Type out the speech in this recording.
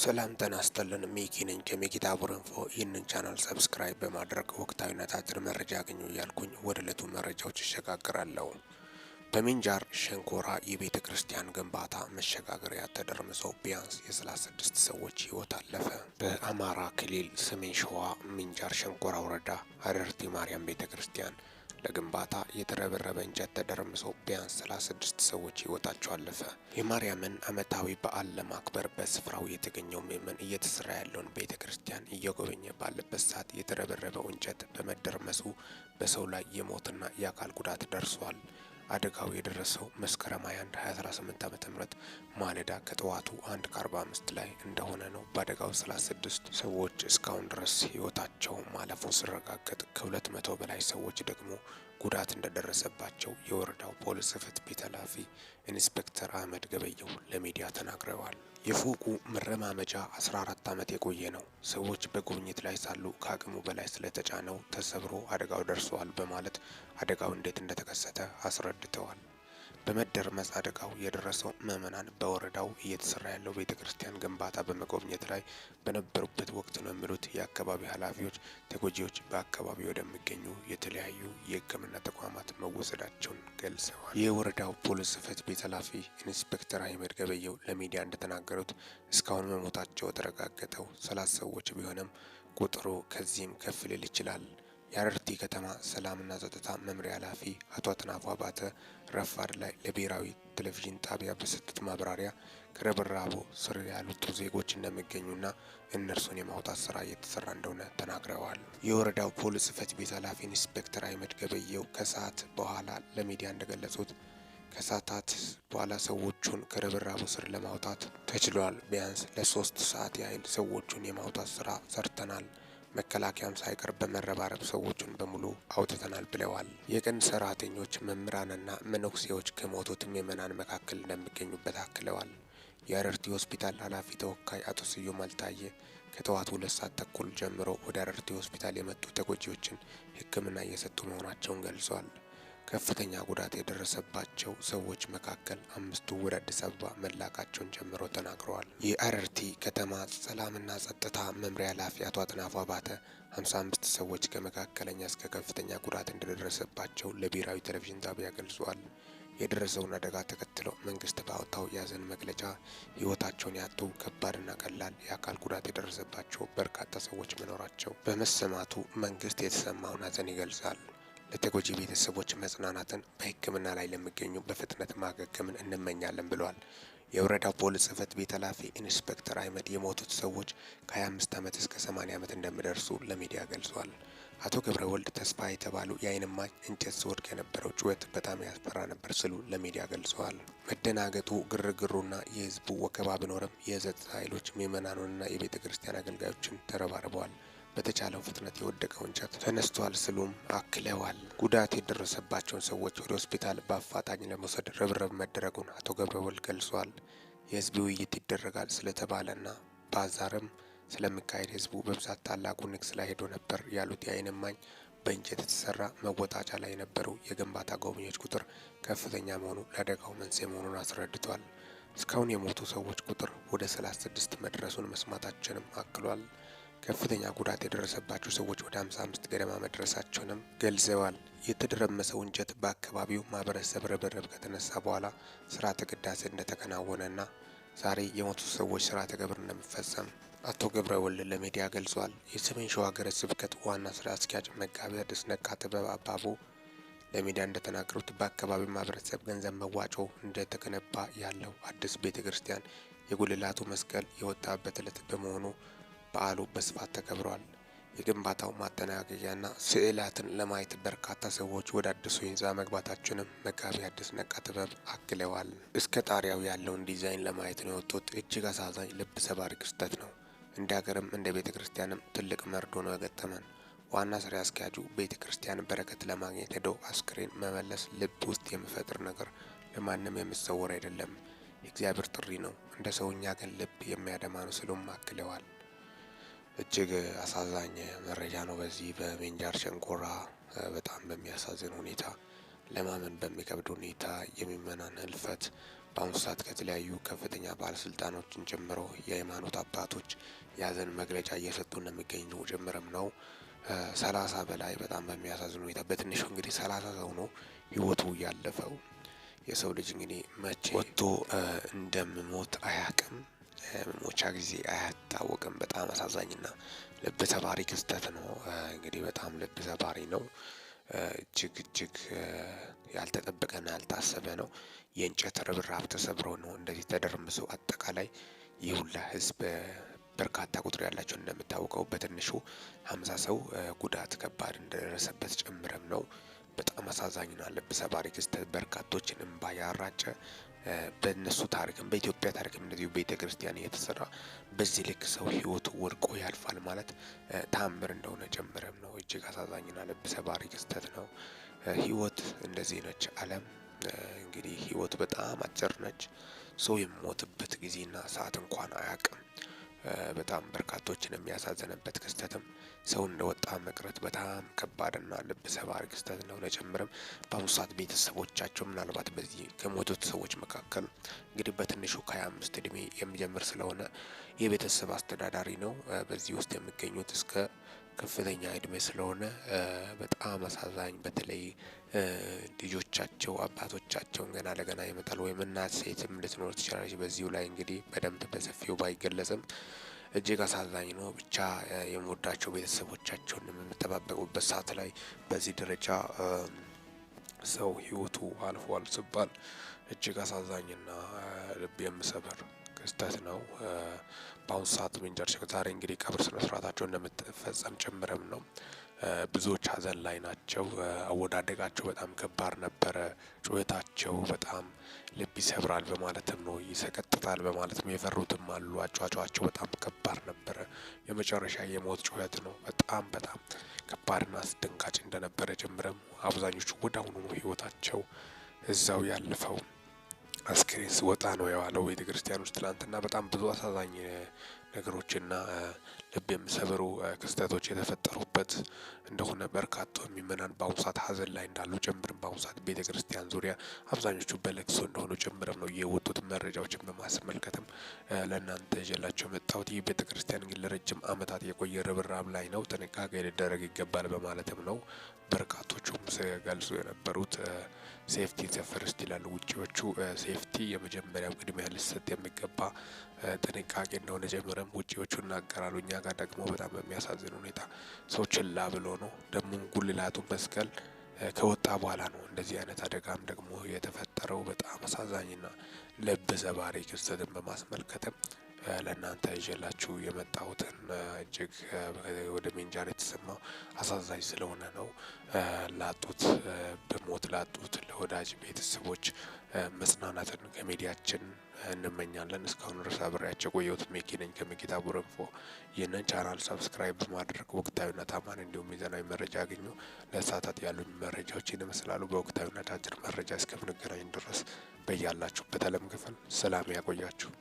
ሰላም ጤና ይስጥልን። ሚኪ ነኝ ከሚኪታቡር ኢንፎ። ይህንን ቻናል ሰብስክራይብ በማድረግ ወቅታዊና አጫጭር መረጃ ያገኙ እያልኩኝ ወደ ዕለቱ መረጃዎች ይሸጋግራለሁ። በሚንጃር ሸንኮራ የቤተ ክርስቲያን ግንባታ መሸጋገሪያ ተደርምሶ ቢያንስ የ36 ሰዎች ሕይወት አለፈ። በአማራ ክልል ሰሜን ሸዋ ሚንጃር ሸንኮራ ወረዳ አረርቲ ማርያም ቤተ ክርስቲያን ለግንባታ የተረበረበ እንጨት ተደርምሶ ቢያንስ 36 ሰዎች ሕይወታቸው አለፈ። የማርያምን ዓመታዊ በዓል ለማክበር በስፍራው የተገኘው ምዕመን እየተሰራ ያለውን ቤተ ክርስቲያን እየጎበኘ ባለበት ሰዓት የተረበረበው እንጨት በመደርመሱ በሰው ላይ የሞትና የአካል ጉዳት ደርሷል። አደጋው የደረሰው መስከረም 21 2018 ዓ.ም ማለዳ ከጠዋቱ 1:45 ላይ እንደሆነ ነው። በአደጋው 36 ሰዎች እስካሁን ድረስ ሕይወታቸው ማለፉ ሲረጋገጥ ከ200 በላይ ሰዎች ደግሞ ጉዳት እንደደረሰባቸው የወረዳው ፖሊስ ጽሕፈት ቤት ኃላፊ ኢንስፔክተር አህመድ ገበየሁ ለሚዲያ ተናግረዋል። የፎቁ መረማመጃ 14 ዓመት የቆየ ነው። ሰዎች በጉብኝት ላይ ሳሉ ከአቅሙ በላይ ስለተጫነው ተሰብሮ አደጋው ደርሰዋል በማለት አደጋው እንዴት እንደተከሰተ አስረድተዋል። በመደርመስ አደጋው የደረሰው ምዕመናን በወረዳው እየተሰራ ያለው ቤተ ክርስቲያን ግንባታ በመጎብኘት ላይ በነበሩበት ወቅት ነው የሚሉት የአካባቢ ኃላፊዎች ተጎጂዎች በአካባቢው ወደሚገኙ የተለያዩ የሕክምና ተቋማት መወሰዳቸውን ገልጸዋል። የወረዳው ፖሊስ ጽሕፈት ቤት ኃላፊ ኢንስፔክተር አህመድ ገበየሁ ለሚዲያ እንደተናገሩት እስካሁን መሞታቸው የተረጋገጠው 30 ሰዎች ቢሆንም ቁጥሩ ከዚህም ከፍ ሊል ይችላል። የአረርቲ ከተማ ሰላምና ጸጥታ መምሪያ ኃላፊ አቶ አጥናፉ አባተ ረፋድ ላይ ለብሔራዊ ቴሌቪዥን ጣቢያ በሰጡት ማብራሪያ ከርብራቡ ስር ያሉት ዜጎች እንደሚገኙና እነርሱን የማውጣት ስራ እየተሰራ እንደሆነ ተናግረዋል። የወረዳው ፖሊስ ጽሕፈት ቤት ኃላፊ ኢንስፔክተር አህመድ ገበየሁ ከሰዓት በኋላ ለሚዲያ እንደገለጹት ከሰዓታት በኋላ ሰዎቹን ከርብራቡ ስር ለማውጣት ተችሏል። ቢያንስ ለ3 ሰዓት ያህል ሰዎቹን የማውጣት ስራ ሰርተናል። መከላከያም ሳይቀር በመረባረብ ሰዎቹን በሙሉ አውጥተናል ብለዋል። የቀን ሰራተኞች፣ መምህራንና መነኩሴዎች ከሞቱት ምዕመናን መካከል እንደሚገኙበት አክለዋል። የአረርቲ ሆስፒታል ኃላፊ ተወካይ አቶ ስዩም አልታየ ከጠዋቱ 2 ሰዓት ተኩል ጀምሮ ወደ አረርቲ ሆስፒታል የመጡ ተጎጂዎችን ሕክምና እየሰጡ መሆናቸውን ገልጸዋል። ከፍተኛ ጉዳት የደረሰባቸው ሰዎች መካከል 5ቱ ወደ አዲስ አበባ መላካቸውን ጨምሮ ተናግረዋል። የአረርቲ ከተማ ሰላምና ጸጥታ መምሪያ ኃላፊ አቶ አጥናፉ አባተ 55 ሰዎች ከመካከለኛ እስከ ከፍተኛ ጉዳት እንደደረሰባቸው ለብሔራዊ ቴሌቪዥን ጣቢያ ገልጸዋል። የደረሰውን አደጋ ተከትሎ መንግስት ባወጣው የሀዘን መግለጫ ሕይወታቸውን ያጡ ከባድና ቀላል የአካል ጉዳት የደረሰባቸው በርካታ ሰዎች መኖራቸው በመሰማቱ መንግስት የተሰማውን ሀዘን ይገልጻል። ለተጎጂ ቤተሰቦች መጽናናትን፣ በሕክምና ላይ ለሚገኙ በፍጥነት ማገገምን እንመኛለን ብለዋል። የወረዳው ፖሊስ ጽሕፈት ቤት ኃላፊ ኢንስፔክተር አህመድ የሞቱት ሰዎች ከ25 ዓመት እስከ 80 ዓመት እንደሚደርሱ ለሚዲያ ገልጿል። አቶ ገብረ ወልድ ተስፋ የተባሉ የዓይን እማኝ እንጨት ሲወድቅ የነበረው ጩኸት በጣም ያስፈራ ነበር ሲሉ ለሚዲያ ገልጸዋል። መደናገጡ፣ ግርግሩና የህዝቡ ወከባ ቢኖርም የጸጥታ ኃይሎች ምዕመናኑንና የቤተ ክርስቲያን አገልጋዮችን ተረባርበዋል። በተቻለው ፍጥነት የወደቀው እንጨት ተነስቷል ሲሉም አክለዋል። ጉዳት የደረሰባቸውን ሰዎች ወደ ሆስፒታል በአፋጣኝ ለመውሰድ ርብርብ መደረጉን አቶ ገብረወልድ ገልጿል። የህዝብ ውይይት ይደረጋል ስለተባለና ባዛርም ስለሚካሄድ ህዝቡ በብዛት ታላቁ ንግስ ላይ ሄዶ ነበር ያሉት የዓይን እማኝ በእንጨት የተሰራ መወጣጫ ላይ የነበሩ የግንባታ ጎብኚዎች ቁጥር ከፍተኛ መሆኑ ለአደጋው መንስኤ መሆኑን አስረድቷል። እስካሁን የሞቱ ሰዎች ቁጥር ወደ 36 መድረሱን መስማታችንም አክሏል። ከፍተኛ ጉዳት የደረሰባቸው ሰዎች ወደ 55 ገደማ መድረሳቸውንም ገልጸዋል። የተደረመሰው እንጨት በአካባቢው ማህበረሰብ ርብርብ ከተነሳ በኋላ ስርዓተ ቅዳሴ እንደተከናወነና ዛሬ የሞቱ ሰዎች ስርዓተ ቀብር እንደሚፈጸም አቶ ገብረ ወልድ ለሚዲያ ገልጿል። የሰሜን ሸዋ ሀገረ ስብከት ዋና ስራ አስኪያጅ መጋቢ ሐዲስ ነቃ ጥበብ አባቡ ለሚዲያ እንደተናገሩት በአካባቢው ማህበረሰብ ገንዘብ መዋጮ እንደተገነባ ያለው አዲስ ቤተ ክርስቲያን የጉልላቱ መስቀል የወጣበት ዕለት በመሆኑ በዓሉ በስፋት ተከብሯል። የግንባታው ማጠናቀቂያና ስዕላትን ለማየት በርካታ ሰዎች ወደ አዲሱ ህንጻ መግባታቸውንም መጋቢ ሐዲስ ነቃ ጥበብ አክለዋል። እስከ ጣሪያው ያለውን ዲዛይን ለማየት ነው የወጡት። እጅግ አሳዛኝ፣ ልብ ሰባሪ ክስተት ነው። እንደ ሀገርም እንደ ቤተ ክርስቲያንም ትልቅ መርዶ ነው የገጠመን። ዋና ስራ አስኪያጁ ቤተ ክርስቲያን በረከት ለማግኘት ሄዶ አስክሬን መመለስ ልብ ውስጥ የሚፈጥር ነገር ለማንም የሚሰወር አይደለም። የእግዚአብሔር ጥሪ ነው። እንደ ሰውኛ ግን ልብ የሚያደማ ነው ሲሉም አክለዋል። እጅግ አሳዛኝ መረጃ ነው። በዚህ በሚንጃር ሸንኮራ በጣም በሚያሳዝን ሁኔታ ለማመን በሚከብድ ሁኔታ የምዕመናን ህልፈት በአሁኑ ሰዓት ከተለያዩ ከፍተኛ ባለስልጣኖችን ጨምሮ የሃይማኖት አባቶች የሀዘን መግለጫ እየሰጡ እንደሚገኙ ጭምርም ነው። 30 በላይ በጣም በሚያሳዝን ሁኔታ በትንሹ እንግዲህ 30 ሰው ነው ህይወቱ ያለፈው። የሰው ልጅ እንግዲህ መቼ ወጥቶ እንደምሞት አያቅም፣ መሞቻ ጊዜ አያታወቅም። በጣም አሳዛኝና ልብ ሰባሪ ክስተት ነው። እንግዲህ በጣም ልብ ሰባሪ ነው። እጅግ ያልተጠበቀና ያልታሰበ ነው። የእንጨት ርብራብ ተሰብሮ ነው እንደዚህ ተደርምሶ አጠቃላይ ይህ ሁላ ህዝብ በርካታ ቁጥር ያላቸው እንደምታውቀው በትንሹ 50 ሰው ጉዳት ከባድ እንደደረሰበት ጭምርም ነው። በጣም አሳዛኝና ልብ ሰባሪ ክስተት በርካቶችን እምባ ያራጨ በእነሱ ታሪክም በኢትዮጵያ ታሪክም እንደዚሁ ቤተ ክርስቲያን እየተሰራ በዚህ ልክ ሰው ህይወቱ ወድቆ ያልፋል ማለት ታምር እንደሆነ ጭምርም ነው። እጅግ አሳዛኝና ልብ ሰባሪ ክስተት ነው። ህይወት እንደዚህ ነች። ዓለም እንግዲህ ህይወት በጣም አጭር ነች። ሰው የሚሞትበት ጊዜና ሰዓት እንኳን አያውቅም። በጣም በርካቶችን የሚያሳዝንበት ክስተትም ሰው እንደወጣ መቅረት በጣም ከባድና ልብ ሰባሪ ክስተት ነው። ለጨምርም በአሁኑ ሰዓት ቤተሰቦቻቸው ምናልባት በዚህ ከሞቱት ሰዎች መካከል እንግዲህ በትንሹ ከ25 እድሜ የሚጀምር ስለሆነ የቤተሰብ አስተዳዳሪ ነው። በዚህ ውስጥ የሚገኙት እስከ ከፍተኛ እድሜ ስለሆነ በጣም አሳዛኝ። በተለይ ልጆቻቸው አባቶቻቸውን ገና ለገና ይመጣል ወይም እናት ሴትም ልትኖር ትችላለች። በዚሁ ላይ እንግዲህ በደንብ በሰፊው ባይገለጽም እጅግ አሳዛኝ ነው። ብቻ የምወዳቸው ቤተሰቦቻቸውን የምጠባበቁበት ሰዓት ላይ በዚህ ደረጃ ሰው ህይወቱ አልፏል ሲባል እጅግ አሳዛኝና ልብ የሚሰብር ክስተት ነው። በአሁኑ ሰዓት ምንጃር ዛሬ እንግዲህ ቀብር ስነ ስርዓታቸው እንደምትፈጸም ጭምርም ነው። ብዙዎች ሀዘን ላይ ናቸው። አወዳደቃቸው በጣም ከባድ ነበረ። ጩኸታቸው በጣም ልብ ይሰብራል በማለትም ነው፣ ይሰቀጥጣል በማለትም የፈሩትም አሉ። አጫጫቸው በጣም ከባድ ነበረ። የመጨረሻ የሞት ጩኸት ነው። በጣም ከባድና አስደንጋጭ እንደነበረ ጭምርም አብዛኞቹ ወደ አሁኑ ነው ህይወታቸው እዛው ያለፈው። አስክሬን ሲወጣ ነው የዋለው ቤተ ክርስቲያን ውስጥ ትላንትና። በጣም ብዙ አሳዛኝ ነገሮችና ልብ የሚሰብሩ ክስተቶች የተፈጠሩበት እንደሆነ በርካታ ምዕመናን በአሁኑ ሰዓት ሀዘን ላይ እንዳሉ ጭምርም በአሁኑ ሰዓት ቤተ ክርስቲያን ዙሪያ አብዛኞቹ በለቅሶ እንደሆኑ ጭምርም ነው የወጡት መረጃዎችን በማስመልከትም ለእናንተ ይዤላቸው መጣሁት። ይህ ቤተ ክርስቲያን ግን ለረጅም ዓመታት የቆየ ርብራብ ላይ ነው፣ ጥንቃቄ ሊደረግ ይገባል በማለትም ነው በርካቶቹም ሲገልጹ የነበሩት። ሴፍቲ ዘፈርስት ይላሉ ውጪዎቹ። ሴፍቲ የመጀመሪያው ቅድሚያ ሊሰጥ የሚገባ ጥንቃቄ እንደሆነ ጀምረም ውጪዎቹ እናገራሉ። እኛ ጋር ደግሞ በጣም በሚያሳዝን ሁኔታ ሰው ችላ ብሎ ነው ደግሞ ጉልላቱ መስቀል ከወጣ በኋላ ነው እንደዚህ አይነት አደጋም ደግሞ የተፈጠረው። በጣም አሳዛኝና ልብ ሰባሪ ክስተትን በማስመልከትም ለእናንተ ይዤላችሁ የመጣሁትን እጅግ ወደ ምንጃር የተሰማው አሳዛኝ ስለሆነ ነው። ላጡት በሞት ላጡት ለወዳጅ ቤተሰቦች መጽናናትን ከሚዲያችን እንመኛለን። እስካሁን ድረስ አብሬያቸው ቆየሁት። ሚኪ ነኝ ከሚኪታቡር ኢንፎ። ይህንን ቻናል ሰብስክራይብ በማድረግ ወቅታዊና ታማኝ እንዲሁም ሚዛናዊ መረጃ ያገኙ። ለሰዓታት ያሉኝ መረጃዎች ይመስላሉ። በወቅታዊና አጫጭር መረጃ እስከምንገናኝ ድረስ በያላችሁበት ዓለም ክፍል ሰላም ያቆያችሁ።